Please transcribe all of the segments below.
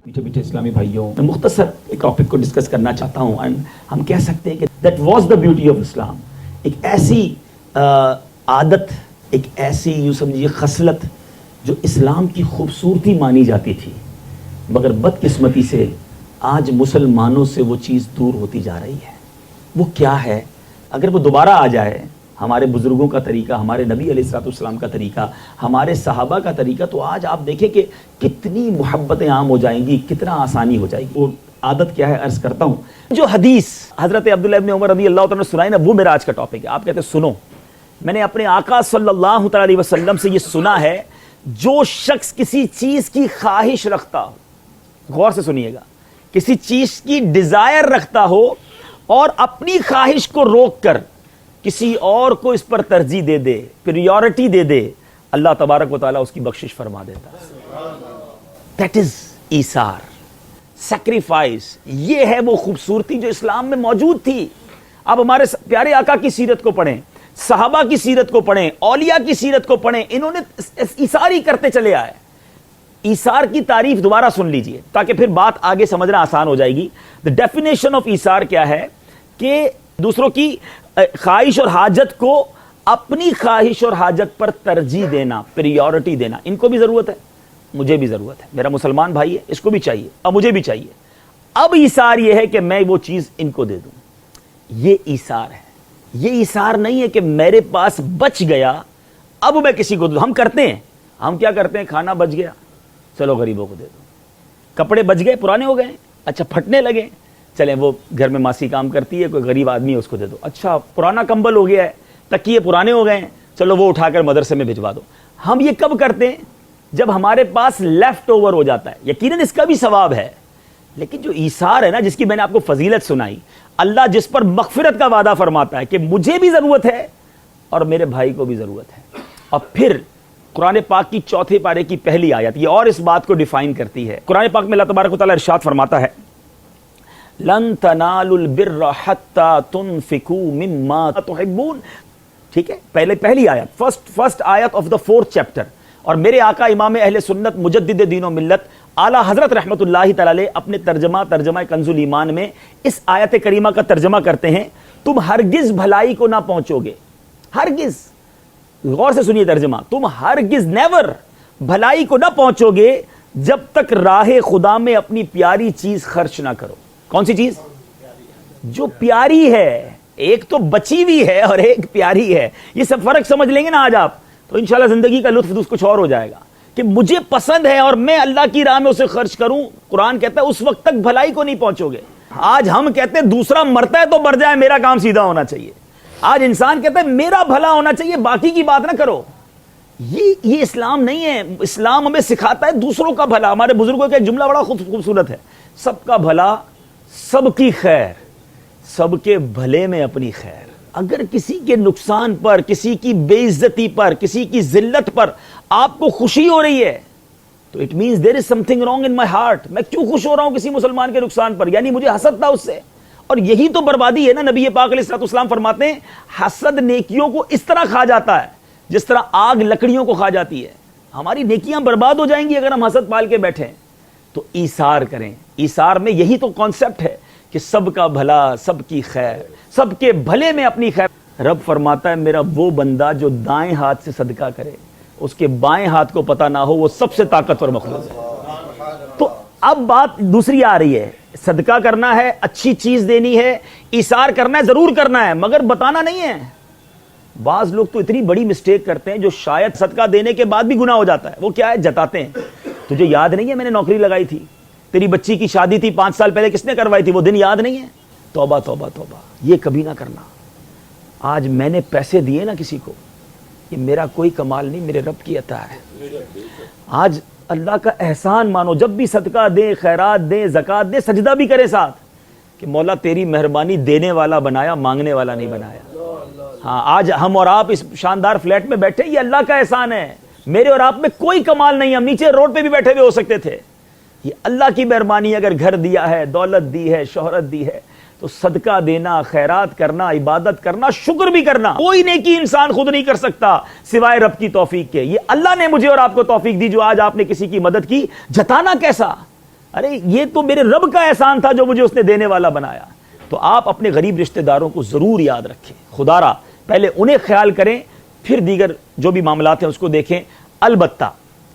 मीठे मीठे इस्लामी भाइयों, मैं मुख्तसर एक टॉपिक को डिस्कस करना चाहता हूँ एंड हम कह सकते हैं कि that was the beauty of Islam. एक ऐसी आदत, एक ऐसी यूँ समझिए खसलत जो इस्लाम की खूबसूरती मानी जाती थी, मगर बदकिस्मती से आज मुसलमानों से वो चीज़ दूर होती जा रही है। वो क्या है? अगर वो दोबारा आ जाए, हमारे बुज़ुर्गों का तरीका, हमारे नबी अलैहिस्सलाम का तरीका, हमारे सहाबा का तरीका, तो आज आप देखें कि कितनी मोहब्बतें आम हो जाएंगी, कितना आसानी हो जाएगी। वो आदत क्या है अर्ज़ करता हूँ। जो हदीस हज़रत अब्दुल्ला इब्न उमर रज़ी अल्लाह तआला ने सुनाई ना, वो मेरा आज का टॉपिक है। आप कहते हैं सुनो, मैंने अपने आका सल्लल्लाहु अलैहि वसल्लम से ये सुना है, जो शख्स किसी चीज़ की ख्वाहिश रखता हो, गौर से सुनिएगा, किसी चीज़ की डिज़ायर रखता हो और अपनी ख्वाहिश को रोक कर किसी और को इस पर तरजीह दे दे, प्रियोरिटी दे दे, अल्लाह तबारक व तआला उसकी बख्शिश फरमा देता है। दैट इज ईसार, सैक्रिफाइस। ये है वो खूबसूरती जो इस्लाम में मौजूद थी। अब हमारे प्यारे आका की सीरत को पढ़ें, सहाबा की सीरत को पढ़ें, औलिया की सीरत को पढ़ें, इन्होंने ईसार ही करते चले आए। ईसार की तारीफ दोबारा सुन लीजिए ताकि फिर बात आगे समझना आसान हो जाएगी। द डेफिनेशन ऑफ ईसार क्या है कि दूसरों की ख्वाहिश और हाजत को अपनी ख्वाहिश और हाजत पर तरजीह देना, प्रियोरिटी देना। इनको भी ज़रूरत है, मुझे भी ज़रूरत है, मेरा मुसलमान भाई है, इसको भी चाहिए और मुझे भी चाहिए। अब ईसार ये है कि मैं वो चीज़ इनको दे दूँ, ये ईसार है। ये ईसार नहीं है कि मेरे पास बच गया अब मैं किसी को दूँ। हम करते हैं, हम क्या करते हैं, खाना बच गया चलो गरीबों को दे दो, कपड़े बच गए पुराने हो गए, अच्छा फटने लगे, चलें वो घर में मासी काम करती है, कोई गरीब आदमी है उसको दे दो। अच्छा पुराना कंबल हो गया है, तकिए पुराने हो गए हैं, चलो वो उठाकर मदरसे में भिजवा दो। हम ये कब करते हैं? जब हमारे पास लेफ्ट ओवर हो जाता है। यकीनन इसका भी सवाब है, लेकिन जो ईसार है ना, जिसकी मैंने आपको फजीलत सुनाई, अल्लाह जिस पर मगफिरत का वादा फरमाता है कि मुझे भी ज़रूरत है और मेरे भाई को भी ज़रूरत है। और फिर कुरान पाक की चौथे पारे की पहली आयत ये और इस बात को डिफाइन करती है। कुरान पाक में अल्लाह तबारक व तआला इरशाद फरमाता है, लन तनालुल बिर्रा हत्ता तुनफिकू मिम्मा तुहिब्बून। ठीक है, पहली आयत, फर्स्ट आयत ऑफ द 4th चैप्टर। और मेरे आका इमाम अहले सुन्नत मुजद्दिद दीन व मिल्लत आला हजरत रहमतुल्लाहि तआला अलैह अपने तर्जमा कंजुल ईमान में इस आयत करीमा का तर्जमा करते हैं, तुम हरगिज भलाई को ना पहुंचोगे। हरगिज, गौर से सुनिए तर्जमा, तुम हरगिज नेवर भलाई को ना पहुंचोगे जब तक राह खुदा में अपनी प्यारी चीज खर्च ना करो। कौन सी चीज? जो प्यारी है। एक तो बची हुई है और एक प्यारी है। ये सब फर्क समझ लेंगे ना आज आप, तो इंशाल्लाह जिंदगी का लुत्फ कुछ और हो जाएगा कि मुझे पसंद है और मैं अल्लाह की राह में उसे खर्च करूं। कुरान कहता है उस वक्त तक भलाई को नहीं पहुंचोगे। आज हम कहते हैं दूसरा मरता है तो मर जाए, मेरा काम सीधा होना चाहिए। आज इंसान कहता है मेरा भला होना चाहिए, बाकी की बात ना करो। ये इस्लाम नहीं है। इस्लाम हमें सिखाता है दूसरों का भला। हमारे बुजुर्गों का एक जुमला बड़ा खूबसूरत है, सबका भला सबकी खैर, सबके भले में अपनी खैर। अगर किसी के नुकसान पर, किसी की बेइज्जती पर, किसी की जिल्लत पर आपको खुशी हो रही है, तो it means there is something wrong in my heart. मैं क्यों खुश हो रहा हूं किसी मुसलमान के नुकसान पर? यानी मुझे हसद था उससे। और यही तो बर्बादी है ना। नबी पाक अलैहिस्सलाम फरमाते हैं, हसद नेकियों को इस तरह खा जाता है जिस तरह आग लकड़ियों को खा जाती है। हमारी नेकियां बर्बाद हो जाएंगी अगर हम हसद पाल के बैठे। तो ईसार करें। ईसार में यही तो कॉन्सेप्ट है कि सबका भला सबकी खैर, सबके भले में अपनी खैर। रब फरमाता है मेरा वो बंदा जो दाएं हाथ से सदका करे, उसके बाएं हाथ को पता ना हो, वो सबसे ताकतवर मखलूक है। तो अब बात दूसरी आ रही है, सदका करना है, अच्छी चीज देनी है, ईसार करना है, जरूर करना है, मगर बताना नहीं है। बाज लोग तो इतनी बड़ी मिस्टेक करते हैं जो शायद सदका देने के बाद भी गुनाह हो जाता है। वो क्या है? जताते हैं, तुझे याद नहीं है मैंने नौकरी लगाई थी, तेरी बच्ची की शादी थी 5 साल पहले, किसने करवाई थी, वो दिन याद नहीं है? तौबा तौबा तौबा, ये कभी ना करना। आज मैंने पैसे दिए ना किसी को, ये मेरा कोई कमाल नहीं, मेरे रब की अता है। आज अल्लाह का एहसान मानो, जब भी सदका दे, खैरात दे, ज़कात दे, सजदा भी करे साथ कि मौला तेरी मेहरबानी, देने वाला बनाया, मांगने वाला नहीं बनाया। हाँ, आज हम और आप इस शानदार फ्लैट में बैठे, ये अल्लाह का एहसान है। मेरे और आप में कोई कमाल नहीं, हम नीचे रोड पे भी बैठे हुए हो सकते थे। ये अल्लाह की मेहरबानी। अगर घर दिया है, दौलत दी है, शोहरत दी है, तो सदका देना, खैरात करना, इबादत करना, शुक्र भी करना। कोई नेकी इंसान खुद नहीं कर सकता सिवाय रब की तौफीक के। ये अल्लाह ने मुझे और आपको तौफीक दी जो आज आपने किसी की मदद की। जताना कैसा? ارے یہ تو میرے رب کا احسان تھا جو مجھے اس نے دینے والا بنایا. تو آپ اپنے غریب رشتہ داروں کو ضرور یاد رکھیں, خدا را پہلے انہیں خیال کریں, پھر دیگر جو بھی معاملات ہیں اس کو دیکھیں. البتہ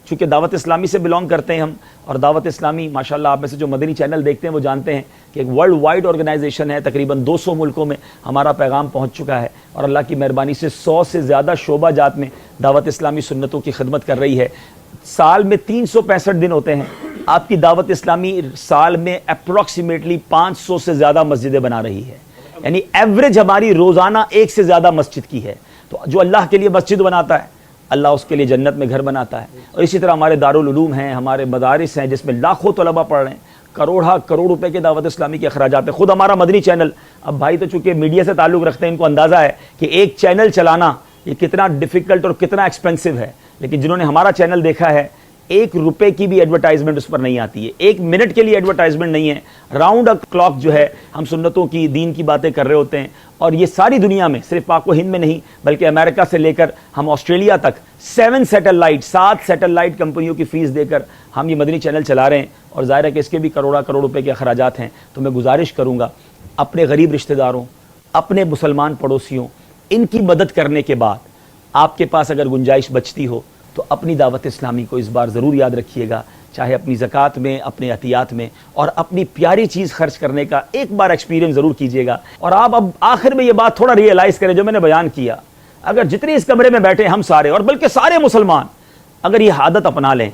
چونکہ دعوت اسلامی سے بلانگ کرتے ہیں ہم, اور دعوت اسلامی ماشاءاللہ آپ میں سے جو مدنی چینل دیکھتے ہیں وہ جانتے ہیں کہ ایک ورلڈ وائڈ آرگنائزیشن ہے, تقریباً 200 ملکوں میں ہمارا پیغام پہنچ چکا ہے, اور اللہ کی مہربانی سے 100 سے زیادہ شعبہ جات میں دعوت اسلامی سنتوں کی خدمت کر رہی ہے. سال میں 365 دن ہوتے ہیں. آپ کی دعوت اسلامی سال میں اپروکسیمیٹلی 500 سے زیادہ مسجدیں بنا رہی ہے, یعنی ایوریج ہماری روزانہ 1 سے زیادہ مسجد کی ہے. تو جو اللہ کے لیے مسجد بناتا ہے اللہ اس کے لیے جنت میں گھر بناتا ہے. اور اسی طرح ہمارے دارالعلوم ہیں, ہمارے مدارس ہیں جس میں لاکھوں طلبہ پڑھ رہے ہیں, کروڑ روپے کے دعوت اسلامی کے اخراجات ہیں. خود ہمارا مدنی چینل, اب بھائی تو چونکہ میڈیا سے تعلق رکھتے ہیں ان کو اندازہ ہے کہ ایک چینل چلانا یہ کتنا ڈیفیکلٹ اور کتنا ایکسپینسو ہے, لیکن جنہوں نے ہمارا چینل دیکھا ہے 1 روپے کی بھی ایڈورٹائزمنٹ اس پر نہیں آتی ہے, 1 منٹ کے لیے ایڈورٹائزمنٹ نہیں ہے. راؤنڈ ا کلاک جو ہے ہم سنتوں کی, دین کی باتیں کر رہے ہوتے ہیں. اور یہ ساری دنیا میں, صرف پاک و ہند میں نہیں بلکہ امریکہ سے لے کر ہم آسٹریلیا تک 7 سیٹلائٹ کمپنیوں کی فیس دے کر ہم یہ مدنی چینل چلا رہے ہیں, اور ظاہر ہے کہ اس کے بھی کروڑ روپے کے اخراجات ہیں. تو میں گزارش کروں گا اپنے غریب رشتہ داروں, اپنے مسلمان پڑوسیوں, ان کی مدد کرنے کے بعد آپ کے پاس اگر گنجائش بچتی ہو تو اپنی دعوت اسلامی کو اس بار ضرور یاد رکھیے گا, چاہے اپنی زکوٰۃ میں, اپنے عطیات میں, اور اپنی پیاری چیز خرچ کرنے کا ایک بار ایکسپیرینس ضرور کیجیے گا. اور آپ اب آخر میں یہ بات تھوڑا ریئلائز کریں جو میں نے بیان کیا, اگر جتنے اس کمرے میں بیٹھے ہم سارے, اور بلکہ سارے مسلمان اگر یہ عادت اپنا لیں,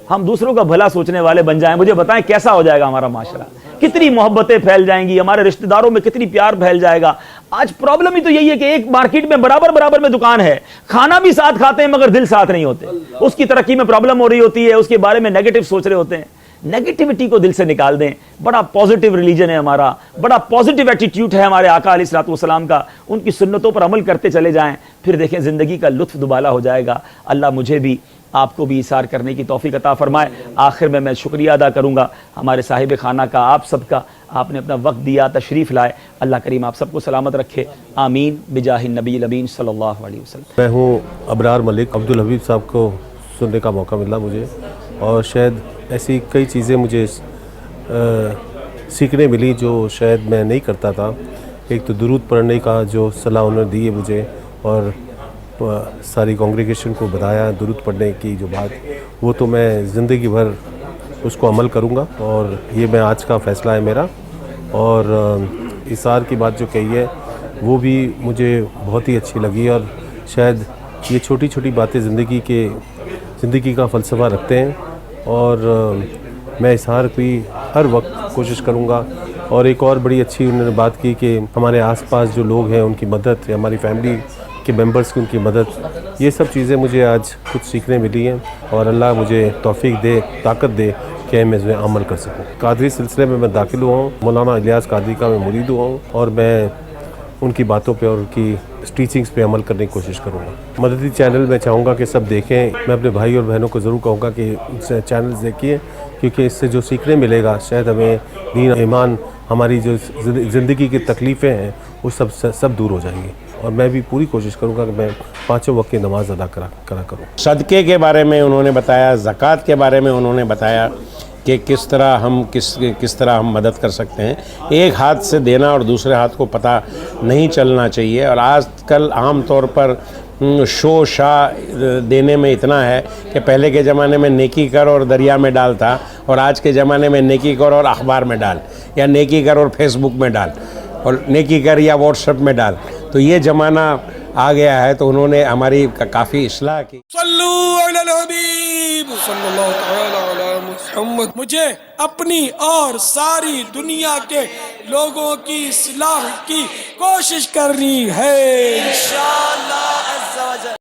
ہم دوسروں کا بھلا سوچنے والے بن جائیں, مجھے بتائیں کیسا ہو جائے گا ہمارا معاشرہ, کتنی محبتیں پھیل جائیں گی, ہمارے رشتہ داروں میں کتنی پیار پھیل جائے گا. آج پرابلم ہی تو یہی ہے کہ ایک مارکیٹ میں برابر میں دکان ہے, کھانا بھی ساتھ کھاتے ہیں مگر دل ساتھ نہیں ہوتے. اس کی ترقی میں پرابلم ہو رہی ہوتی ہے, اس کے بارے میں نیگیٹو سوچ رہے ہوتے ہیں. نیگیٹیوٹی کو دل سے نکال دیں. بڑا پازیٹیو ریلیجن ہے ہمارا, بڑا پازیٹیو ایٹیٹیوڈ ہے ہمارے آقا علیہ الصلوۃ والسلام کا. ان کی سنتوں پر عمل کرتے چلے جائیں, پھر دیکھیں زندگی کا لطف دوبالا ہو جائے گا. اللہ مجھے بھی آپ کو بھی ایثار کرنے کی توفیق عطا فرمائے. آخر میں شکریہ ادا کروں گا ہمارے صاحب خانہ کا, آپ سب کا. آپ نے اپنا وقت دیا, تشریف لائے. اللہ کریم آپ سب کو سلامت رکھے, آمین بجاہ النبی الامین صلی اللہ علیہ وسلم. میں ہوں ابرار ملک. عبدالحبیب صاحب کو سننے کا موقع ملا مجھے, اور شاید ایسی کئی چیزیں مجھے سیکھنے ملی جو شاید میں نہیں کرتا تھا. ایک تو درود پڑھنے کا جو صلاح انہوں نے دی ہے مجھے, اور ساری کانگریگیشن کو بتایا درود پڑھنے کی جو بات, وہ تو میں زندگی بھر اس کو عمل کروں گا, اور یہ میں آج کا فیصلہ ہے میرا. اور ایثار کی بات جو کہی ہے وہ بھی مجھے بہت ہی اچھی لگی, اور شاید یہ چھوٹی چھوٹی باتیں زندگی کا فلسفہ رکھتے ہیں, اور میں ایثار کی ہر وقت کوشش کروں گا. اور ایک اور بڑی اچھی انہوں نے بات کی کہ ہمارے آس پاس جو لوگ ہیں ان کی مدد, یا ہماری فیملی کے ممبرس کی ان کی مدد, یہ سب چیزیں مجھے آج کچھ سیکھنے ملی ہیں, اور اللہ مجھے توفیق دے, طاقت دے کہ میں اس میں عمل کر سکوں. قادری سلسلے میں داخل ہوا ہوں, مولانا الیاس قادری کا میں مرید ہوا ہوں, اور میں ان کی باتوں پہ اور ان کی ٹیچنگز پہ عمل کرنے کی کوشش کروں گا. مددی چینل میں چاہوں گا کہ سب دیکھیں. میں اپنے بھائی اور بہنوں کو ضرور کہوں گا کہ چینلز دیکھیے, کیونکہ اس سے جو سیکھنے ملے گا شاید ہمیں دین, ایمان, ہماری جو زندگی کی تکلیفیں ہیں وہ سب دور ہو جائیں گی. اور میں بھی پوری کوشش کروں گا کہ میں 5 وقت کی نماز ادا کرا کروں. صدقے کے بارے میں انہوں نے بتایا, زکوٰۃ کے بارے میں انہوں نے بتایا کہ کس طرح ہم مدد کر سکتے ہیں. ایک ہاتھ سے دینا اور دوسرے ہاتھ کو پتہ نہیں چلنا چاہیے. اور آج کل عام طور پر دینے میں اتنا ہے کہ پہلے کے زمانے میں نیکی کر اور دریا میں ڈال تھا, اور آج کے زمانے میں نیکی کر اور اخبار میں ڈال, یا نیکی کر اور فیس بک میں ڈال, اور نیکی کر یا واٹس ایپ میں ڈال. تو یہ زمانہ آ گیا ہے, تو انہوں نے ہماری کافی اصلاح کی. صلو علی الحبیب صلی اللہ تعالی علی محمد. مجھے اپنی اور ساری دنیا کے لوگوں کی اصلاح کی کوشش کرنی ہے انشاءاللہ عز و جل.